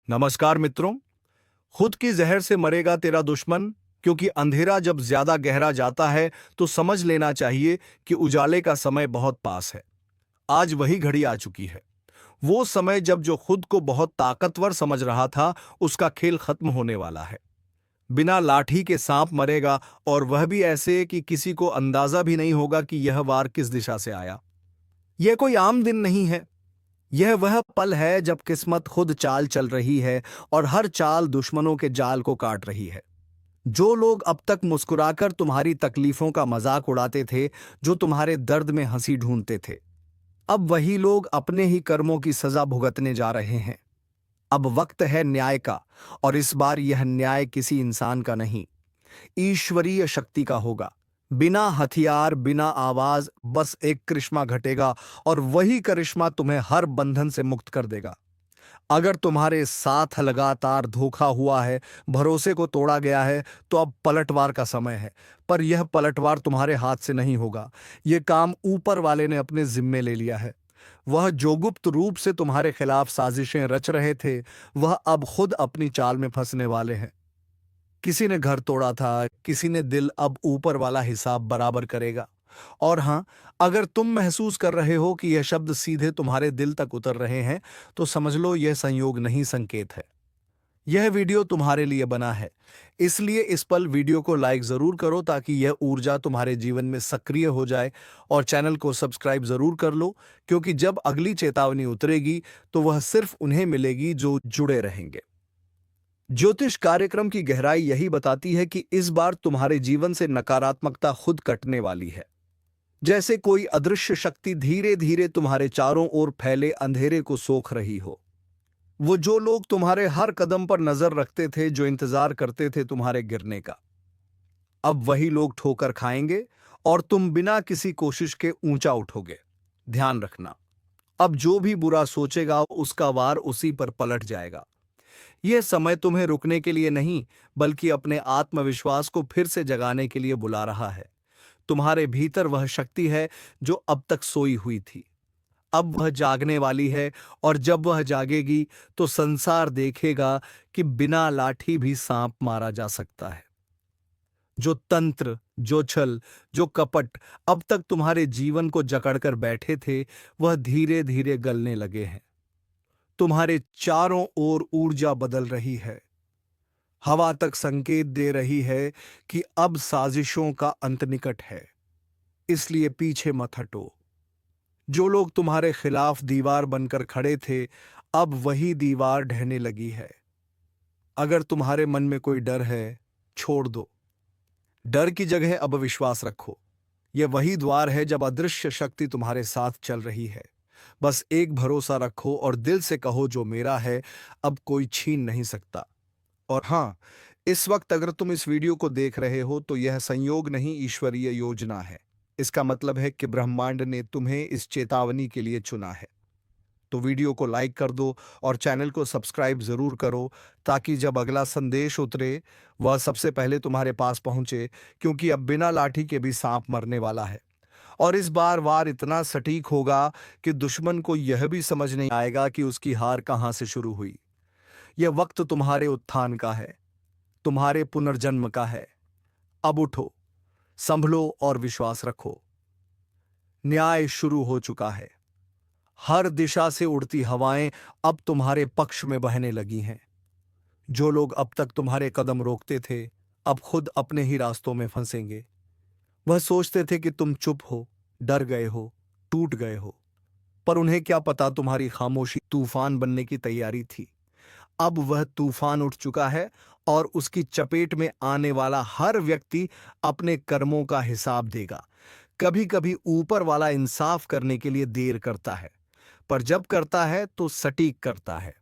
नमस्कार मित्रों। खुद की जहर से मरेगा तेरा दुश्मन, क्योंकि अंधेरा जब ज्यादा गहरा जाता है तो समझ लेना चाहिए कि उजाले का समय बहुत पास है। आज वही घड़ी आ चुकी है। वो समय जब जो खुद को बहुत ताकतवर समझ रहा था, उसका खेल खत्म होने वाला है। बिना लाठी के सांप मरेगा, और वह भी ऐसे कि किसी को अंदाजा भी नहीं होगा कि यह वार किस दिशा से आया। यह कोई आम दिन नहीं है। यह वह पल है जब किस्मत खुद चाल चल रही है, और हर चाल दुश्मनों के जाल को काट रही है। जो लोग अब तक मुस्कुराकर तुम्हारी तकलीफों का मजाक उड़ाते थे, जो तुम्हारे दर्द में हंसी ढूंढते थे, अब वही लोग अपने ही कर्मों की सजा भुगतने जा रहे हैं। अब वक्त है न्याय का, और इस बार यह न्याय किसी इंसान का नहीं, ईश्वरीय शक्ति का होगा। बिना हथियार, बिना आवाज, बस एक करिश्मा घटेगा, और वही करिश्मा तुम्हें हर बंधन से मुक्त कर देगा। अगर तुम्हारे साथ लगातार धोखा हुआ है, भरोसे को तोड़ा गया है, तो अब पलटवार का समय है। पर यह पलटवार तुम्हारे हाथ से नहीं होगा। यह काम ऊपर वाले ने अपने जिम्मे ले लिया है। वह जो गुप्त रूप से तुम्हारे खिलाफ साजिशें रच रहे थे, वह अब खुद अपनी चाल में फंसने वाले हैं। किसी ने घर तोड़ा था, किसी ने दिल, अब ऊपर वाला हिसाब बराबर करेगा। और हाँ, अगर तुम महसूस कर रहे हो कि यह शब्द सीधे तुम्हारे दिल तक उतर रहे हैं, तो समझ लो यह संयोग नहीं, संकेत है। यह वीडियो तुम्हारे लिए बना है, इसलिए इस पल वीडियो को लाइक जरूर करो, ताकि यह ऊर्जा तुम्हारे जीवन में सक्रिय हो जाए। और चैनल को सब्सक्राइब जरूर कर लो, क्योंकि जब अगली चेतावनी उतरेगी तो वह सिर्फ उन्हें मिलेगी जो जुड़े रहेंगे। ज्योतिष कार्यक्रम की गहराई यही बताती है कि इस बार तुम्हारे जीवन से नकारात्मकता खुद कटने वाली है। जैसे कोई अदृश्य शक्ति धीरे धीरे तुम्हारे चारों ओर फैले अंधेरे को सोख रही हो। वो जो लोग तुम्हारे हर कदम पर नजर रखते थे, जो इंतजार करते थे तुम्हारे गिरने का, अब वही लोग ठोकर खाएंगे, और तुम बिना किसी कोशिश के ऊंचा उठोगे। ध्यान रखना, अब जो भी बुरा सोचेगा उसका वार उसी पर पलट जाएगा। यह समय तुम्हें रुकने के लिए नहीं, बल्कि अपने आत्मविश्वास को फिर से जगाने के लिए बुला रहा है। तुम्हारे भीतर वह शक्ति है जो अब तक सोई हुई थी। अब वह जागने वाली है, और जब वह जागेगी तो संसार देखेगा कि बिना लाठी भी सांप मारा जा सकता है। जो तंत्र, जो छल, जो कपट अब तक तुम्हारे जीवन को जकड़कर बैठे थे, वह धीरे धीरे गलने लगे हैं। तुम्हारे चारों ओर ऊर्जा बदल रही है। हवा तक संकेत दे रही है कि अब साजिशों का अंत निकट है। इसलिए पीछे मत हटो। जो लोग तुम्हारे खिलाफ दीवार बनकर खड़े थे, अब वही दीवार ढहने लगी है। अगर तुम्हारे मन में कोई डर है, छोड़ दो। डर की जगह अब विश्वास रखो। यह वही द्वार है जब अदृश्य शक्ति तुम्हारे साथ चल रही है। बस एक भरोसा रखो और दिल से कहो, जो मेरा है अब कोई छीन नहीं सकता। और हाँ, इस वक्त अगर तुम इस वीडियो को देख रहे हो तो यह संयोग नहीं, ईश्वरीय योजना है। इसका मतलब है कि ब्रह्मांड ने तुम्हें इस चेतावनी के लिए चुना है। तो वीडियो को लाइक कर दो, और चैनल को सब्सक्राइब जरूर करो, ताकि जब अगला संदेश उतरे वह सबसे पहले तुम्हारे पास पहुंचे। क्योंकि अब बिना लाठी के भी सांप मरने वाला है। और इस बार वार इतना सटीक होगा कि दुश्मन को यह भी समझ नहीं आएगा कि उसकी हार कहां से शुरू हुई। यह वक्त तुम्हारे उत्थान का है, तुम्हारे पुनर्जन्म का है। अब उठो, संभलो और विश्वास रखो। न्याय शुरू हो चुका है। हर दिशा से उड़ती हवाएं अब तुम्हारे पक्ष में बहने लगी हैं। जो लोग अब तक तुम्हारे कदम रोकते थे, अब खुद अपने ही रास्तों में फंसेंगे। वह सोचते थे कि तुम चुप हो, डर गए हो, टूट गए हो, पर उन्हें क्या पता तुम्हारी खामोशी तूफान बनने की तैयारी थी। अब वह तूफान उठ चुका है, और उसकी चपेट में आने वाला हर व्यक्ति अपने कर्मों का हिसाब देगा। कभी कभी ऊपर वाला इंसाफ करने के लिए देर करता है, पर जब करता है तो सटीक करता है।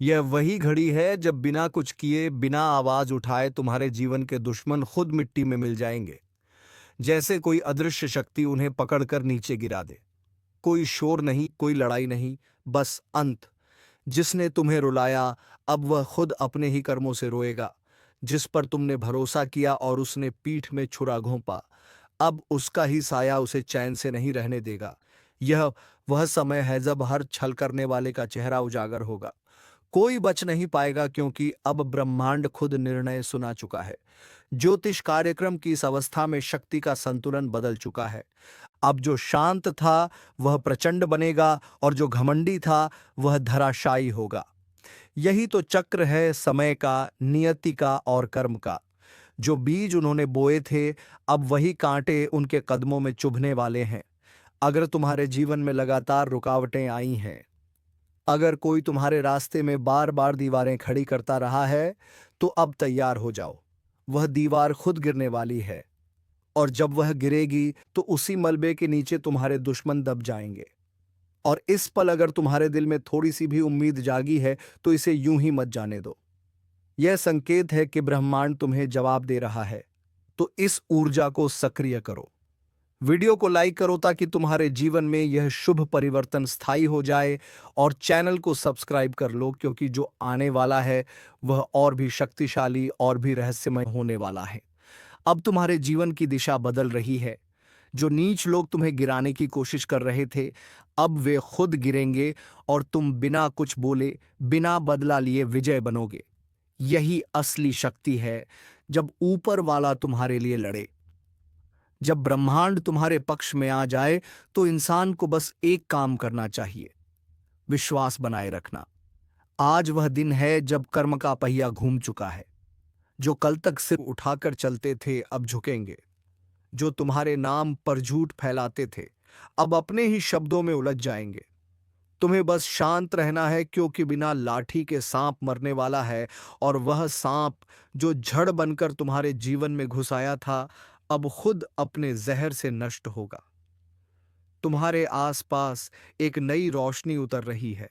यह वही घड़ी है जब बिना कुछ किए, बिना आवाज उठाए तुम्हारे जीवन के दुश्मन खुद मिट्टी में मिल जाएंगे। जैसे कोई अदृश्य शक्ति उन्हें पकड़कर नीचे गिरा दे। कोई शोर नहीं, कोई लड़ाई नहीं, बस अंत। जिसने तुम्हें रुलाया, अब वह खुद अपने ही कर्मों से रोएगा। जिस पर तुमने भरोसा किया और उसने पीठ में छुरा घोंपा, अब उसका ही साया उसे चैन से नहीं रहने देगा। यह वह समय है जब हर छल करने वाले का चेहरा उजागर होगा। कोई बच नहीं पाएगा क्योंकि अब ब्रह्मांड खुद निर्णय सुना चुका है। ज्योतिष कार्यक्रम की इस अवस्था में शक्ति का संतुलन बदल चुका है। अब जो शांत था वह प्रचंड बनेगा और जो घमंडी था वह धराशायी होगा। यही तो चक्र है समय का, नियति का और कर्म का। जो बीज उन्होंने बोए थे, अब वही कांटे उनके कदमों में चुभने वाले हैं। अगर तुम्हारे जीवन में लगातार रुकावटें आई हैं, अगर कोई तुम्हारे रास्ते में बार बार दीवारें खड़ी करता रहा है, तो अब तैयार हो जाओ। वह दीवार खुद गिरने वाली है, और जब वह गिरेगी तो उसी मलबे के नीचे तुम्हारे दुश्मन दब जाएंगे। और इस पल अगर तुम्हारे दिल में थोड़ी सी भी उम्मीद जागी है, तो इसे यूं ही मत जाने दो। यह संकेत है कि ब्रह्मांड तुम्हें जवाब दे रहा है, तो इस ऊर्जा को सक्रिय करो। वीडियो को लाइक करो ताकि तुम्हारे जीवन में यह शुभ परिवर्तन स्थायी हो जाए, और चैनल को सब्सक्राइब कर लो क्योंकि जो आने वाला है वह और भी शक्तिशाली और भी रहस्यमय होने वाला है। अब तुम्हारे जीवन की दिशा बदल रही है। जो नीच लोग तुम्हें गिराने की कोशिश कर रहे थे, अब वे खुद गिरेंगे और तुम बिना कुछ बोले, बिना बदला लिए विजय बनोगे। यही असली शक्ति है, जब ऊपर वाला तुम्हारे लिए लड़े। जब ब्रह्मांड तुम्हारे पक्ष में आ जाए तो इंसान को बस एक काम करना चाहिए, विश्वास बनाए रखना। आज वह दिन है जब कर्म का पहिया घूम चुका है। जो कल तक सिर उठाकर चलते थे अब झुकेंगे। जो तुम्हारे नाम पर झूठ फैलाते थे अब अपने ही शब्दों में उलझ जाएंगे। तुम्हें बस शांत रहना है क्योंकि बिना लाठी के सांप मरने वाला है, और वह सांप जो झड़ बनकर तुम्हारे जीवन में घुस आया था अब खुद अपने जहर से नष्ट होगा। तुम्हारे आसपास एक नई रोशनी उतर रही है,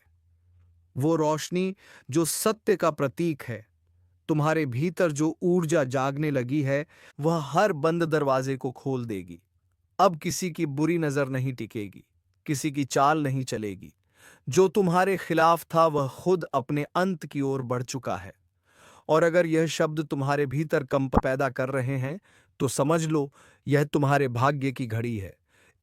वो रोशनी जो सत्य का प्रतीक है। तुम्हारे भीतर जो ऊर्जा जागने लगी है वह हर बंद दरवाजे को खोल देगी। अब किसी की बुरी नजर नहीं टिकेगी, किसी की चाल नहीं चलेगी। जो तुम्हारे खिलाफ था वह खुद अपने अंत की ओर बढ़ चुका है। और अगर यह शब्द तुम्हारे भीतर कंप पैदा कर रहे हैं, तो समझ लो यह तुम्हारे भाग्य की घड़ी है।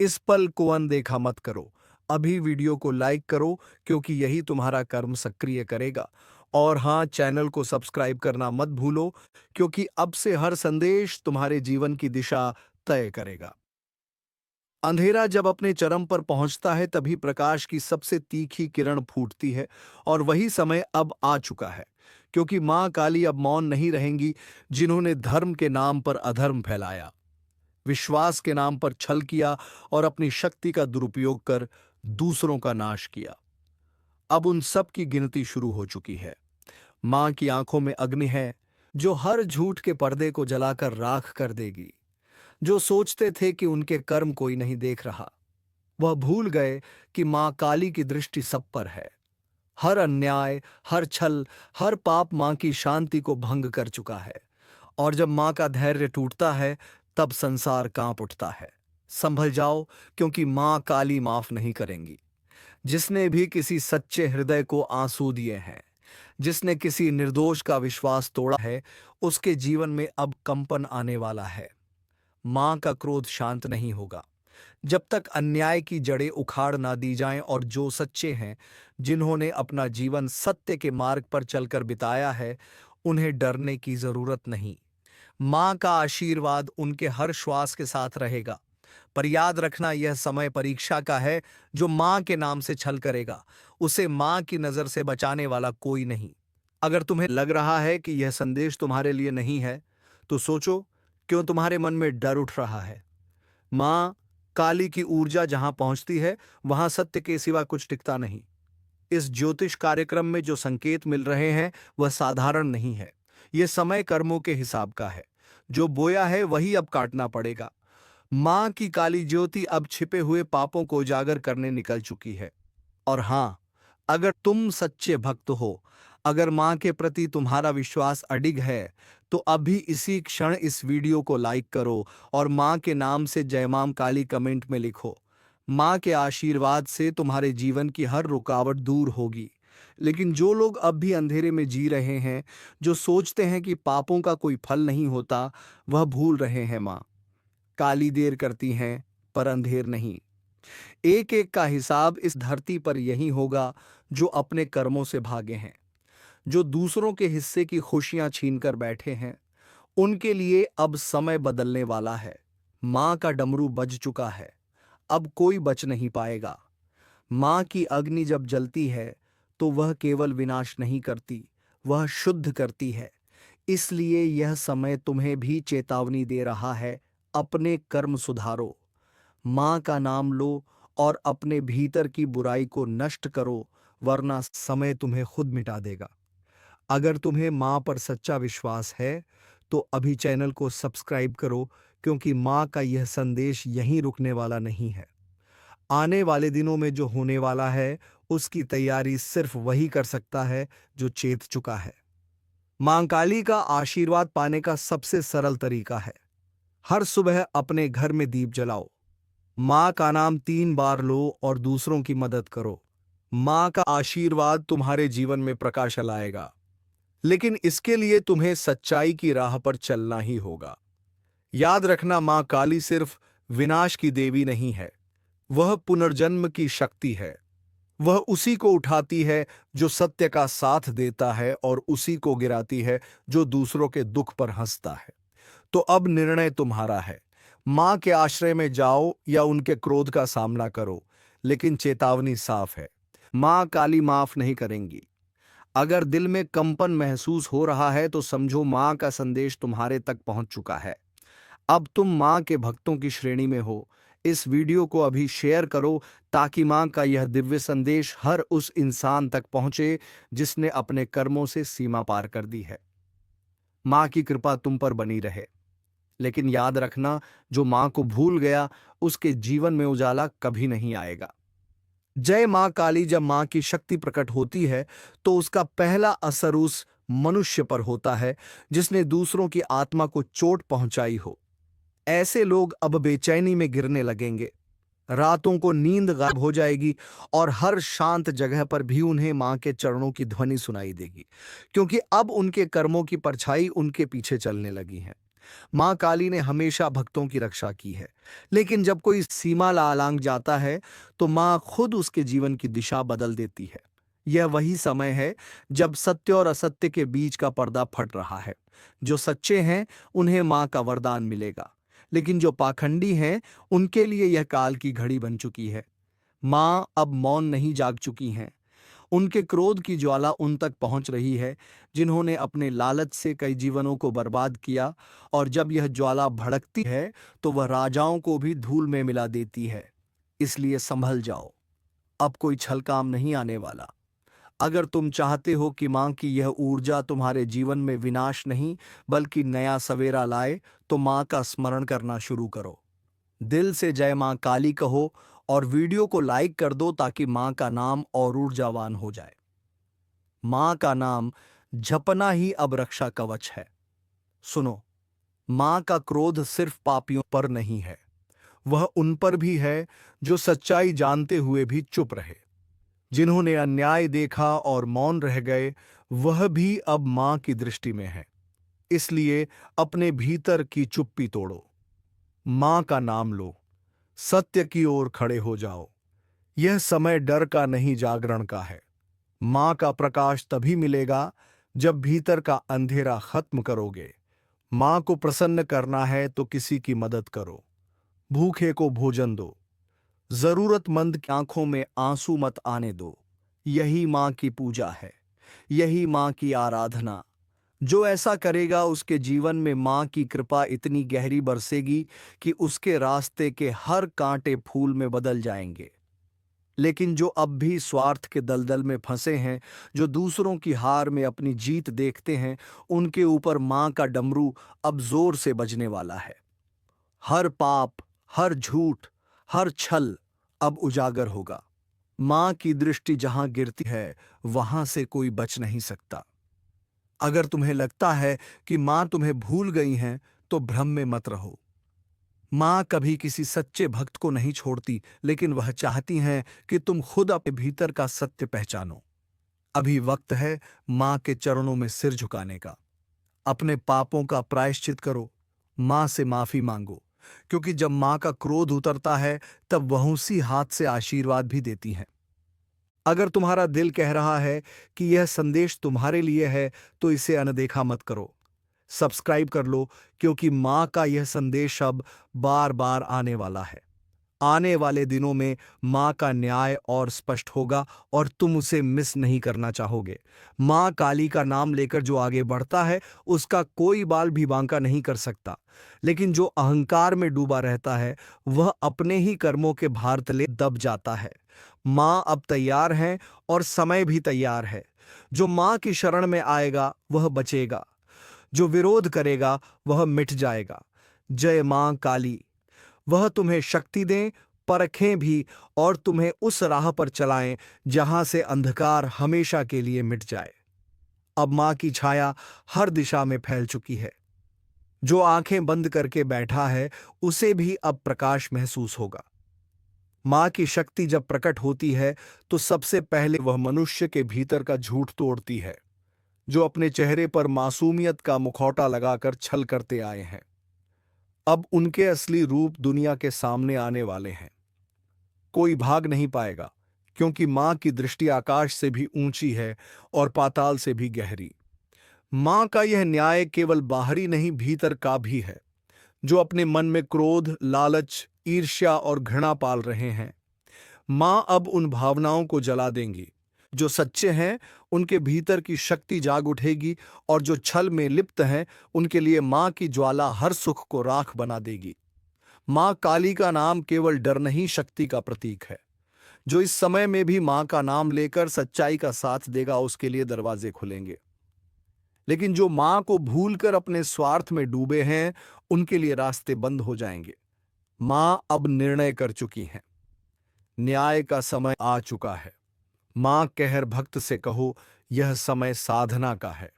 इस पल को अनदेखा मत करो। अभी वीडियो को लाइक करो क्योंकि यही तुम्हारा कर्म सक्रिय करेगा। और हाँ, चैनल को सब्सक्राइब करना मत भूलो क्योंकि अब से हर संदेश तुम्हारे जीवन की दिशा तय करेगा। अंधेरा जब अपने चरम पर पहुंचता है तभी प्रकाश की सबसे तीखी किरण फूटती है, और वही समय अब आ चुका है क्योंकि मां काली अब मौन नहीं रहेंगी। जिन्होंने धर्म के नाम पर अधर्म फैलाया, विश्वास के नाम पर छल किया और अपनी शक्ति का दुरुपयोग कर दूसरों का नाश किया, अब उन सब की गिनती शुरू हो चुकी है। मां की आंखों में अग्नि है जो हर झूठ के पर्दे को जलाकर राख कर देगी। जो सोचते थे कि उनके कर्म कोई नहीं देख रहा, वह भूल गए कि मां काली की दृष्टि सब पर है। हर अन्याय, हर छल, हर पाप मां की शांति को भंग कर चुका है। और जब मां का धैर्य टूटता है तब संसार कांप उठता है। संभल जाओ क्योंकि मां काली माफ नहीं करेंगी। जिसने भी किसी सच्चे हृदय को आंसू दिए हैं, जिसने किसी निर्दोष का विश्वास तोड़ा है, उसके जीवन में अब कंपन आने वाला है। मां का क्रोध शांत नहीं होगा जब तक अन्याय की जड़ें उखाड़ ना दी जाएं। और जो सच्चे हैं, जिन्होंने अपना जीवन सत्य के मार्ग पर चलकर बिताया है, उन्हें डरने की जरूरत नहीं। मां का आशीर्वाद उनके हर श्वास के साथ रहेगा। पर याद रखना, यह समय परीक्षा का है। जो मां के नाम से छल करेगा, उसे मां की नजर से बचाने वाला कोई नहीं। अगर तुम्हें लग रहा है कि यह संदेश तुम्हारे लिए नहीं है, तो सोचो क्यों तुम्हारे मन में डर उठ रहा है। मां काली की ऊर्जा जहां पहुंचती है वहां सत्य के सिवा कुछ टिकता नहीं। इस ज्योतिष कार्यक्रम में जो संकेत मिल रहे हैं वह साधारण नहीं है। यह समय कर्मों के हिसाब का है। जो बोया है वही अब काटना पड़ेगा। मां की काली ज्योति अब छिपे हुए पापों को उजागर करने निकल चुकी है। और हां, अगर तुम सच्चे भक्त हो, अगर मां के प्रति तुम्हारा विश्वास अडिग है, तो अभी इसी क्षण इस वीडियो को लाइक करो और मां के नाम से जय मां काली कमेंट में लिखो। मां के आशीर्वाद से तुम्हारे जीवन की हर रुकावट दूर होगी। लेकिन जो लोग अब भी अंधेरे में जी रहे हैं, जो सोचते हैं कि पापों का कोई फल नहीं होता, वह भूल रहे हैं। मां काली देर करती हैं पर अंधेर नहीं। एक एक का हिसाब इस धरती पर यही होगा जो अपने कर्मों से भागे हैं। जो दूसरों के हिस्से की खुशियां छीनकर बैठे हैं, उनके लिए अब समय बदलने वाला है। मां का डमरू बज चुका है, अब कोई बच नहीं पाएगा। मां की अग्नि जब जलती है तो वह केवल विनाश नहीं करती, वह शुद्ध करती है। इसलिए यह समय तुम्हें भी चेतावनी दे रहा है, अपने कर्म सुधारो, मां का नाम लो और अपने भीतर की बुराई को नष्ट करो, वरना समय तुम्हें खुद मिटा देगा। अगर तुम्हें मां पर सच्चा विश्वास है तो अभी चैनल को सब्सक्राइब करो, क्योंकि मां का यह संदेश यहीं रुकने वाला नहीं है। आने वाले दिनों में जो होने वाला है उसकी तैयारी सिर्फ वही कर सकता है जो चेत चुका है। मां काली का आशीर्वाद पाने का सबसे सरल तरीका है, हर सुबह अपने घर में दीप जलाओ, मां का नाम 3 बार लो और दूसरों की मदद करो। मां का आशीर्वाद तुम्हारे जीवन में प्रकाश लाएगा, लेकिन इसके लिए तुम्हें सच्चाई की राह पर चलना ही होगा। याद रखना, मां काली सिर्फ विनाश की देवी नहीं है, वह पुनर्जन्म की शक्ति है। वह उसी को उठाती है जो सत्य का साथ देता है और उसी को गिराती है जो दूसरों के दुख पर हंसता है। तो अब निर्णय तुम्हारा है, मां के आश्रय में जाओ या उनके क्रोध का सामना करो, लेकिन चेतावनी साफ है, मां काली माफ नहीं करेंगी। अगर दिल में कंपन महसूस हो रहा है तो समझो मां का संदेश तुम्हारे तक पहुंच चुका है। अब तुम मां के भक्तों की श्रेणी में हो। इस वीडियो को अभी शेयर करो ताकि मां का यह दिव्य संदेश हर उस इंसान तक पहुंचे जिसने अपने कर्मों से सीमा पार कर दी है। मां की कृपा तुम पर बनी रहे, लेकिन याद रखना, जो मां को भूल गया उसके जीवन में उजाला कभी नहीं आएगा। जय मां काली। जब मां की शक्ति प्रकट होती है तो उसका पहला असर उस मनुष्य पर होता है जिसने दूसरों की आत्मा को चोट पहुंचाई हो। ऐसे लोग अब बेचैनी में गिरने लगेंगे, रातों को नींद गायब हो जाएगी और हर शांत जगह पर भी उन्हें मां के चरणों की ध्वनि सुनाई देगी, क्योंकि अब उनके कर्मों की परछाई उनके पीछे चलने लगी है। मां काली ने हमेशा भक्तों की रक्षा की है, लेकिन जब कोई सीमा लांघ जाता है तो मां खुद उसके जीवन की दिशा बदल देती है। यह वही समय है जब सत्य और असत्य के बीच का पर्दा फट रहा है। जो सच्चे हैं उन्हें मां का वरदान मिलेगा, लेकिन जो पाखंडी हैं उनके लिए यह काल की घड़ी बन चुकी है। मां अब मौन नहीं, जाग चुकी हैं। उनके क्रोध की ज्वाला उन तक पहुंच रही है जिन्होंने अपने लालच से कई जीवनों को बर्बाद किया, और जब यह ज्वाला भड़कती है तो वह राजाओं को भी धूल में मिला देती है। इसलिए संभल जाओ, अब कोई छल काम नहीं आने वाला। अगर तुम चाहते हो कि मां की यह ऊर्जा तुम्हारे जीवन में विनाश नहीं बल्कि नया सवेरा लाए, तो मां का स्मरण करना शुरू करो। दिल से जय मां काली कहो और वीडियो को लाइक कर दो ताकि मां का नाम और ऊर्जावान हो जाए। मां का नाम जपना ही अब रक्षा कवच है। सुनो, मां का क्रोध सिर्फ पापियों पर नहीं है, वह उन पर भी है जो सच्चाई जानते हुए भी चुप रहे। जिन्होंने अन्याय देखा और मौन रह गए, वह भी अब मां की दृष्टि में है। इसलिए अपने भीतर की चुप्पी तोड़ो, मां का नाम लो, सत्य की ओर खड़े हो जाओ। यह समय डर का नहीं, जागरण का है। मां का प्रकाश तभी मिलेगा जब भीतर का अंधेरा खत्म करोगे। मां को प्रसन्न करना है तो किसी की मदद करो, भूखे को भोजन दो, जरूरतमंद की आंखों में आंसू मत आने दो। यही मां की पूजा है, यही मां की आराधना। जो ऐसा करेगा उसके जीवन में मां की कृपा इतनी गहरी बरसेगी कि उसके रास्ते के हर कांटे फूल में बदल जाएंगे। लेकिन जो अब भी स्वार्थ के दलदल में फंसे हैं, जो दूसरों की हार में अपनी जीत देखते हैं, उनके ऊपर मां का डमरू अब जोर से बजने वाला है। हर पाप, हर झूठ, हर छल अब उजागर होगा। मां की दृष्टि जहां गिरती है वहां से कोई बच नहीं सकता। अगर तुम्हें लगता है कि मां तुम्हें भूल गई हैं तो भ्रम में मत रहो। मां कभी किसी सच्चे भक्त को नहीं छोड़ती, लेकिन वह चाहती हैं कि तुम खुद अपने भीतर का सत्य पहचानो। अभी वक्त है मां के चरणों में सिर झुकाने का। अपने पापों का प्रायश्चित करो, मां से माफी मांगो, क्योंकि जब मां का क्रोध उतरता है तब वह उसी हाथ से आशीर्वाद भी देती हैं। अगर तुम्हारा दिल कह रहा है कि यह संदेश तुम्हारे लिए है, तो इसे अनदेखा मत करो। सब्सक्राइब कर लो, क्योंकि माँ का यह संदेश अब बार बार आने वाला है। आने वाले दिनों में माँ का न्याय और स्पष्ट होगा और तुम उसे मिस नहीं करना चाहोगे। माँ काली का नाम लेकर जो आगे बढ़ता है, उसका कोई बाल भी बांका नहीं कर सकता। लेकिन जो अहंकार में डूबा रहता है, वह अपने ही कर्मों के भार तले दब जाता है। माँ अब तैयार है और समय भी तैयार है। जो माँ की शरण में आएगा वह बचेगा, जो विरोध करेगा वह मिट जाएगा। जय माँ काली। वह तुम्हें शक्ति दें, परखें भी और तुम्हें उस राह पर चलाएं जहां से अंधकार हमेशा के लिए मिट जाए। अब मां की छाया हर दिशा में फैल चुकी है। जो आंखें बंद करके बैठा है, उसे भी अब प्रकाश महसूस होगा। मां की शक्ति जब प्रकट होती है, तो सबसे पहले वह मनुष्य के भीतर का झूठ तोड़ती है, जो अपने चेहरे पर मासूमियत का मुखौटा लगाकर छल करते आए हैं। अब उनके असली रूप दुनिया के सामने आने वाले हैं। कोई भाग नहीं पाएगा, क्योंकि मां की दृष्टि आकाश से भी ऊंची है और पाताल से भी गहरी। मां का यह न्याय केवल बाहरी नहीं, भीतर का भी है। जो अपने मन में क्रोध, लालच, ईर्ष्या और घृणा पाल रहे हैं, मां अब उन भावनाओं को जला देंगी। जो सच्चे हैं, उनके भीतर की शक्ति जाग उठेगी, और जो छल में लिप्त हैं, उनके लिए मां की ज्वाला हर सुख को राख बना देगी। मां काली का नाम केवल डर नहीं, शक्ति का प्रतीक है। जो इस समय में भी मां का नाम लेकर सच्चाई का साथ देगा, उसके लिए दरवाजे खुलेंगे। लेकिन जो मां को भूलकर अपने स्वार्थ में डूबे हैं, उनके लिए रास्ते बंद हो जाएंगे। मां अब निर्णय कर चुकी हैं। न्याय का समय आ चुका है। मां कहर भक्त से कहो, यह समय साधना का है।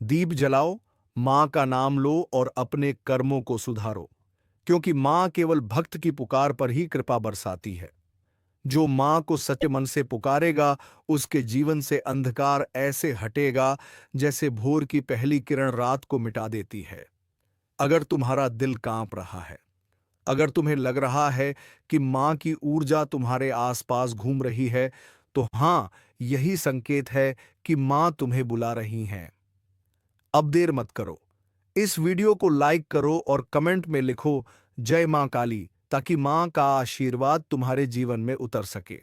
दीप जलाओ, मां का नाम लो और अपने कर्मों को सुधारो, क्योंकि मां केवल भक्त की पुकार पर ही कृपा बरसाती है। जो मां को सच्चे मन से पुकारेगा, उसके जीवन से अंधकार ऐसे हटेगा जैसे भोर की पहली किरण रात को मिटा देती है। अगर तुम्हारा दिल कांप रहा है, अगर तुम्हें लग रहा है कि मां की ऊर्जा तुम्हारे आसपास घूम रही है, तो हां, यही संकेत है कि मां तुम्हें बुला रही हैं। अब देर मत करो। इस वीडियो को लाइक करो और कमेंट में लिखो, जय मां काली, ताकि मां का आशीर्वाद तुम्हारे जीवन में उतर सके।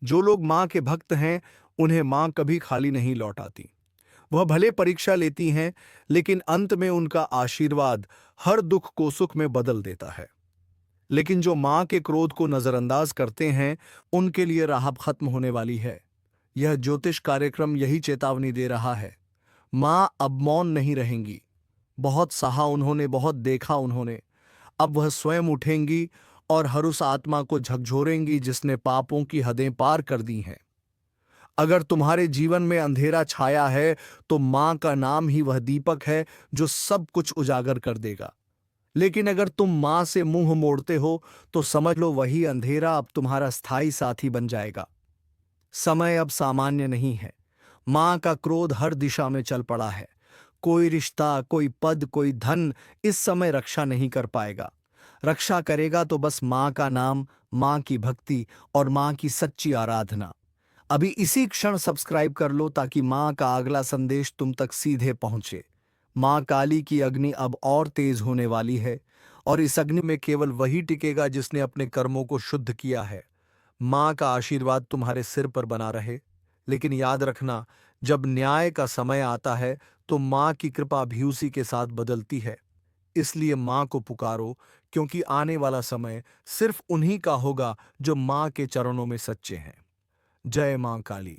जो लोग मां के भक्त हैं, उन्हें मां कभी खाली नहीं लौटाती। वह भले परीक्षा लेती हैं, लेकिन अंत में उनका आशीर्वाद हर दुख को सुख में बदल देता है। लेकिन जो मां के क्रोध को नजरअंदाज करते हैं, उनके लिए राह खत्म होने वाली है। यह ज्योतिष कार्यक्रम यही चेतावनी दे रहा है। मां अब मौन नहीं रहेंगी। बहुत सहा उन्होंने, बहुत देखा उन्होंने। अब वह स्वयं उठेंगी और हर उस आत्मा को झकझोरेंगी जिसने पापों की हदें पार कर दी हैं। अगर तुम्हारे जीवन में अंधेरा छाया है, तो मां का नाम ही वह दीपक है जो सब कुछ उजागर कर देगा। लेकिन अगर तुम मां से मुंह मोड़ते हो, तो समझ लो वही अंधेरा अब तुम्हारा स्थायी साथी बन जाएगा। समय अब सामान्य नहीं है। मां का क्रोध हर दिशा में चल पड़ा है। कोई रिश्ता, कोई पद, कोई धन इस समय रक्षा नहीं कर पाएगा। रक्षा करेगा तो बस मां का नाम, मां की भक्ति और मां की सच्ची आराधना। अभी इसी क्षण सब्सक्राइब कर लो, ताकि मां का अगला संदेश तुम तक सीधे पहुंचे। मां काली की अग्नि अब और तेज होने वाली है, और इस अग्नि में केवल वही टिकेगा जिसने अपने कर्मों को शुद्ध किया है। मां का आशीर्वाद तुम्हारे सिर पर बना रहे। लेकिन याद रखना, जब न्याय का समय आता है, तो मां की कृपा भी उसी के साथ बदलती है। इसलिए मां को पुकारो, क्योंकि आने वाला समय सिर्फ उन्हीं का होगा जो मां के चरणों में सच्चे हैं। जय मां काली।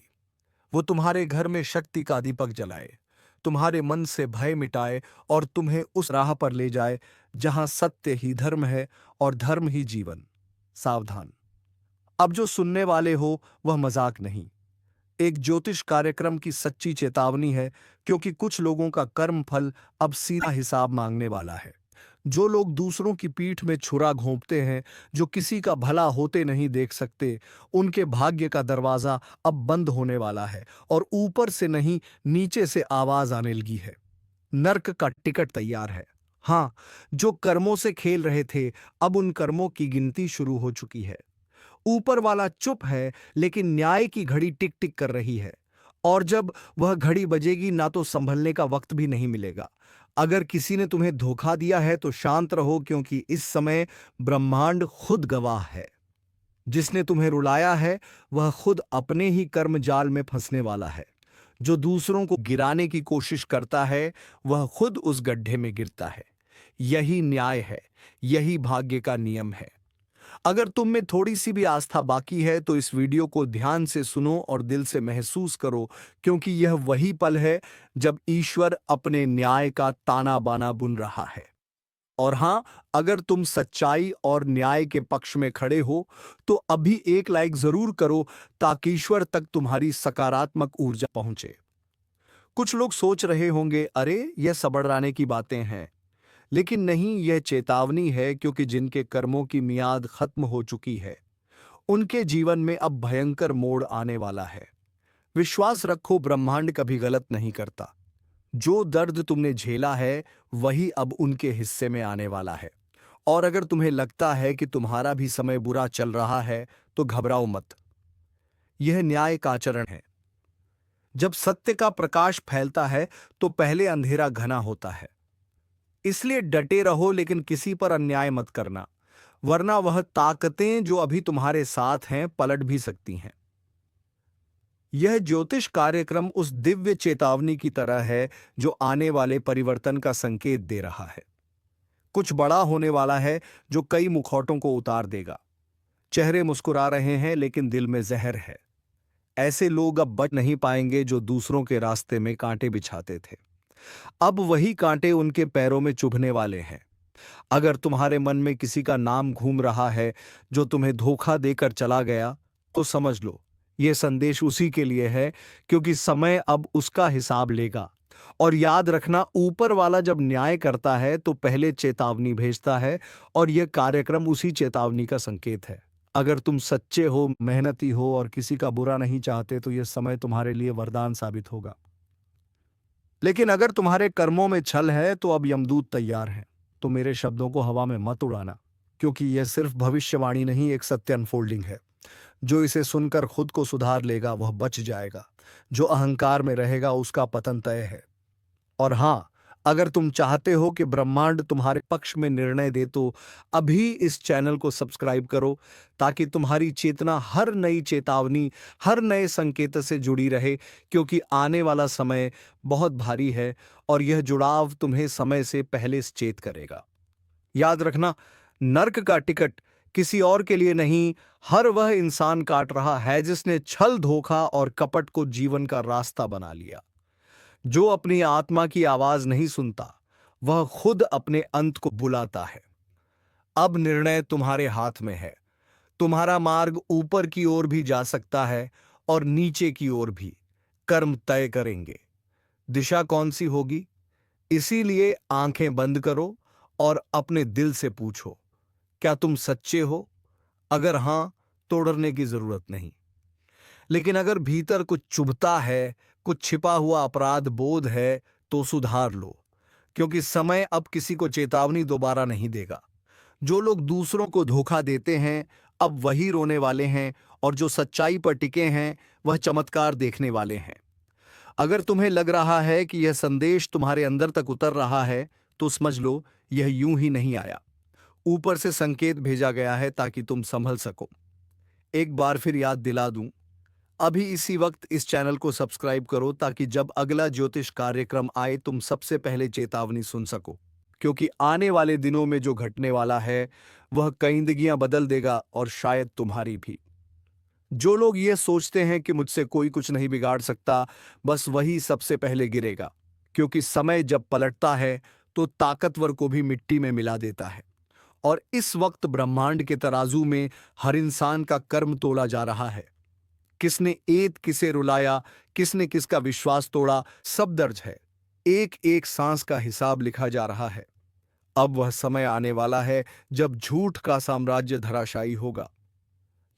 वो तुम्हारे घर में शक्ति का दीपक जलाए, तुम्हारे मन से भय मिटाए और तुम्हें उस राह पर ले जाए जहां सत्य ही धर्म है और धर्म ही जीवन। सावधान, अब जो सुनने वाले हो वह मजाक नहीं, एक ज्योतिष कार्यक्रम की सच्ची चेतावनी है, क्योंकि कुछ लोगों का कर्म फल अब सीधा हिसाब मांगने वाला है। जो लोग दूसरों की पीठ में छुरा घोंपते हैं, जो किसी का भला होते नहीं देख सकते, उनके भाग्य का दरवाजा अब बंद होने वाला है, और ऊपर से नहीं, नीचे से आवाज आने लगी है। नर्क का टिकट तैयार है। हाँ, जो कर्मों से खेल रहे थे, अब उन कर्मों की गिनती शुरू हो चुकी है। ऊपर वाला चुप है, लेकिन न्याय की घड़ी टिक टिक कर रही है। और जब वह घड़ी बजेगी ना तो संभलने का वक्त भी नहीं मिलेगा। अगर किसी ने तुम्हें धोखा दिया है तो शांत रहो, क्योंकि इस समय ब्रह्मांड खुद गवाह है। जिसने तुम्हें रुलाया है वह खुद अपने ही कर्म जाल में फंसने वाला है। जो दूसरों को गिराने की कोशिश करता है वह खुद उस गड्ढे में गिरता है। यही न्याय है, यही भाग्य का नियम है। अगर तुम में थोड़ी सी भी आस्था बाकी है तो इस वीडियो को ध्यान से सुनो और दिल से महसूस करो, क्योंकि यह वही पल है जब ईश्वर अपने न्याय का ताना बाना बुन रहा है। और हां, अगर तुम सच्चाई और न्याय के पक्ष में खड़े हो तो अभी एक लाइक जरूर करो, ताकि ईश्वर तक तुम्हारी सकारात्मक ऊर्जा पहुंचे। कुछ लोग सोच रहे होंगे, अरे यह सबड़राने की बातें हैं। लेकिन नहीं, यह चेतावनी है, क्योंकि जिनके कर्मों की मियाद खत्म हो चुकी है उनके जीवन में अब भयंकर मोड़ आने वाला है। विश्वास रखो, ब्रह्मांड कभी गलत नहीं करता। जो दर्द तुमने झेला है वही अब उनके हिस्से में आने वाला है। और अगर तुम्हें लगता है कि तुम्हारा भी समय बुरा चल रहा है तो घबराओ मत। यह न्याय का आचरण है। जब सत्य का प्रकाश फैलता है तो पहले अंधेरा घना होता है। इसलिए डटे रहो, लेकिन किसी पर अन्याय मत करना, वरना वह ताकतें जो अभी तुम्हारे साथ हैं पलट भी सकती हैं। यह ज्योतिष कार्यक्रम उस दिव्य चेतावनी की तरह है जो आने वाले परिवर्तन का संकेत दे रहा है। कुछ बड़ा होने वाला है जो कई मुखौटों को उतार देगा। चेहरे मुस्कुरा रहे हैं लेकिन दिल में जहर है। ऐसे लोग अब बच नहीं पाएंगे जो दूसरों के रास्ते में कांटे बिछाते थे। अब वही कांटे उनके पैरों में चुभने वाले हैं। अगर तुम्हारे मन में किसी का नाम घूम रहा है जो तुम्हें धोखा देकर चला गया, तो समझ लो यह संदेश उसी के लिए है, क्योंकि समय अब उसका हिसाब लेगा। और याद रखना, ऊपर वाला जब न्याय करता है तो पहले चेतावनी भेजता है, और यह कार्यक्रम उसी चेतावनी का संकेत है। अगर तुम सच्चे हो, मेहनती हो और किसी का बुरा नहीं चाहते तो यह समय तुम्हारे लिए वरदान साबित होगा। लेकिन अगर तुम्हारे कर्मों में छल है तो अब यमदूत तैयार है। तो मेरे शब्दों को हवा में मत उड़ाना, क्योंकि यह सिर्फ भविष्यवाणी नहीं, एक सत्य अनफोल्डिंग है। जो इसे सुनकर खुद को सुधार लेगा वह बच जाएगा। जो अहंकार में रहेगा उसका पतन तय है। और हां, अगर तुम चाहते हो कि ब्रह्मांड तुम्हारे पक्ष में निर्णय दे तो अभी इस चैनल को सब्सक्राइब करो, ताकि तुम्हारी चेतना हर नई चेतावनी, हर नए संकेत से जुड़ी रहे, क्योंकि आने वाला समय बहुत भारी है और यह जुड़ाव तुम्हें समय से पहले सचेत करेगा। याद रखना, नर्क का टिकट किसी और के लिए नहीं, हर वह इंसान काट रहा है जिसने छल, धोखा और कपट को जीवन का रास्ता बना लिया। जो अपनी आत्मा की आवाज नहीं सुनता वह खुद अपने अंत को बुलाता है। अब निर्णय तुम्हारे हाथ में है। तुम्हारा मार्ग ऊपर की ओर भी जा सकता है और नीचे की ओर भी। कर्म तय करेंगे दिशा कौन सी होगी। इसीलिए आंखें बंद करो और अपने दिल से पूछो, क्या तुम सच्चे हो? अगर हां, तो डरने की जरूरत नहीं। लेकिन अगर भीतर कुछ चुभता है, कुछ छिपा हुआ अपराध बोध है, तो सुधार लो, क्योंकि समय अब किसी को चेतावनी दोबारा नहीं देगा। जो लोग दूसरों को धोखा देते हैं अब वही रोने वाले हैं, और जो सच्चाई पर टिके हैं वह चमत्कार देखने वाले हैं। अगर तुम्हें लग रहा है कि यह संदेश तुम्हारे अंदर तक उतर रहा है, तो समझ लो यह यूं ही नहीं आया। ऊपर से संकेत भेजा गया है ताकि तुम संभल सको। एक बार फिर याद दिला दूं, अभी इसी वक्त इस चैनल को सब्सक्राइब करो, ताकि जब अगला ज्योतिष कार्यक्रम आए तुम सबसे पहले चेतावनी सुन सको। क्योंकि आने वाले दिनों में जो घटने वाला है वह कई जिंदगियां बदल देगा, और शायद तुम्हारी भी। जो लोग ये सोचते हैं कि मुझसे कोई कुछ नहीं बिगाड़ सकता, बस वही सबसे पहले गिरेगा। क्योंकि समय जब पलटता है तो ताकतवर को भी मिट्टी में मिला देता है। और इस वक्त ब्रह्मांड के तराजू में हर इंसान का कर्म तोला जा रहा है। किसने एत किसे रुलाया, किसने किसका विश्वास तोड़ा, सब दर्ज है। एक एक सांस का हिसाब लिखा जा रहा है। अब वह समय आने वाला है जब झूठ का साम्राज्य धराशायी होगा।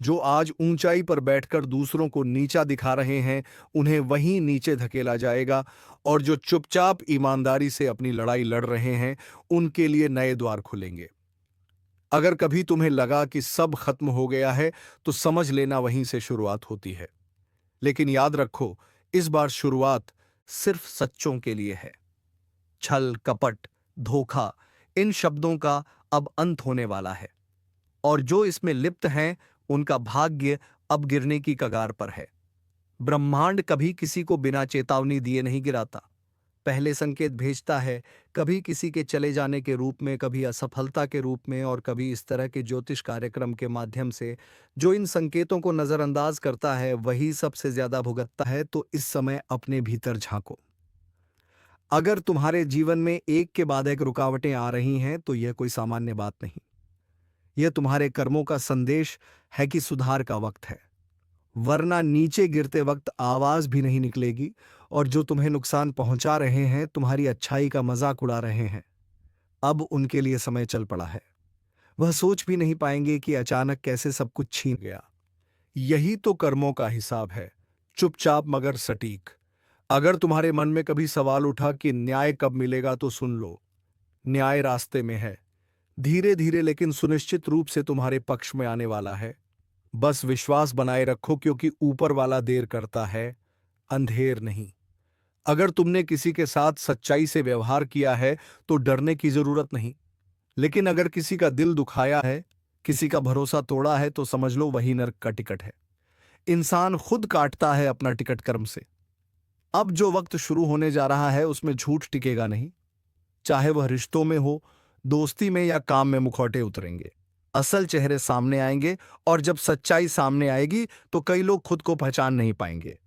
जो आज ऊंचाई पर बैठकर दूसरों को नीचा दिखा रहे हैं उन्हें वहीं नीचे धकेला जाएगा, और जो चुपचाप ईमानदारी से अपनी लड़ाई लड़ रहे हैं उनके लिए नए द्वार खुलेंगे। अगर कभी तुम्हें लगा कि सब खत्म हो गया है, तो समझ लेना वहीं से शुरुआत होती है। लेकिन याद रखो, इस बार शुरुआत सिर्फ सच्चों के लिए है। छल, कपट, धोखा, इन शब्दों का अब अंत होने वाला है, और जो इसमें लिप्त हैं, उनका भाग्य अब गिरने की कगार पर है। ब्रह्मांड कभी किसी को बिना चेतावनी दिए नहीं गिराता। पहले संकेत भेजता है, कभी किसी के चले जाने के रूप में, कभी असफलता के रूप में, और कभी इस तरह के ज्योतिष कार्यक्रम के माध्यम से। जो इन संकेतों को नजरअंदाज करता है वही सबसे ज्यादा भुगतता है। तो इस समय अपने भीतर झांको। अगर तुम्हारे जीवन में एक के बाद एक रुकावटें आ रही हैं, तो यह कोई सामान्य बात नहीं। यह तुम्हारे कर्मों का संदेश है कि सुधार का वक्त है, वरना नीचे गिरते वक्त आवाज भी नहीं निकलेगी। और जो तुम्हें नुकसान पहुंचा रहे हैं, तुम्हारी अच्छाई का मजाक उड़ा रहे हैं, अब उनके लिए समय चल पड़ा है। वह सोच भी नहीं पाएंगे कि अचानक कैसे सब कुछ छीन गया। यही तो कर्मों का हिसाब है, चुपचाप मगर सटीक। अगर तुम्हारे मन में कभी सवाल उठा कि न्याय कब मिलेगा, तो सुन लो, न्याय रास्ते में है, धीरे धीरे लेकिन सुनिश्चित रूप से तुम्हारे पक्ष में आने वाला है। बस विश्वास बनाए रखो, क्योंकि ऊपर वाला देर करता है, अंधेर नहीं। अगर तुमने किसी के साथ सच्चाई से व्यवहार किया है, तो डरने की जरूरत नहीं। लेकिन अगर किसी का दिल दुखाया है, किसी का भरोसा तोड़ा है, तो समझ लो वही नर्क का टिकट है। इंसान खुद काटता है अपना टिकट कर्म से। अब जो वक्त शुरू होने जा रहा है, उसमें झूठ टिकेगा नहीं। चाहे वह रिश्तों में हो, दोस्ती में या काम में, मुखौटे उतरेंगे, असल चेहरे सामने आएंगे। और जब सच्चाई सामने आएगी, तो कई लोग खुद को पहचान नहीं पाएंगे।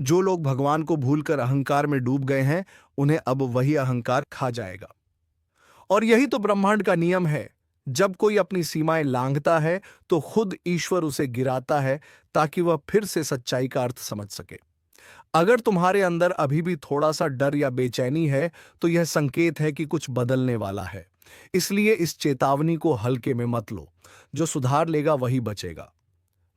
जो लोग भगवान को भूलकर अहंकार में डूब गए हैं, उन्हें अब वही अहंकार खा जाएगा। और यही तो ब्रह्मांड का नियम है। जब कोई अपनी सीमाएं लांघता है, तो खुद ईश्वर उसे गिराता है, ताकि वह फिर से सच्चाई का अर्थ समझ सके। अगर तुम्हारे अंदर अभी भी थोड़ा सा डर या बेचैनी है, तो यह संकेत है कि कुछ बदलने वाला है। इसलिए इस चेतावनी को हल्के में मत लो। जो सुधार लेगा वही बचेगा,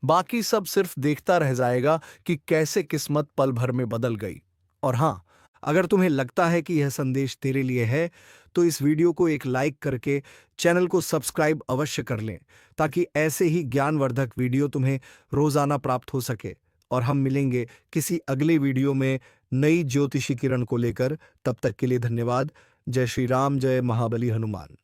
बाकी सब सिर्फ देखता रह जाएगा कि कैसे किस्मत पल भर में बदल गई। और हां, अगर तुम्हें लगता है कि यह संदेश तेरे लिए है, तो इस वीडियो को एक लाइक करके चैनल को सब्सक्राइब अवश्य कर लें, ताकि ऐसे ही ज्ञानवर्धक वीडियो तुम्हें रोजाना प्राप्त हो सके। और हम मिलेंगे किसी अगले वीडियो में नई ज्योतिषी किरण को लेकर। तब तक के लिए धन्यवाद। जय श्री राम, जय महाबली हनुमान।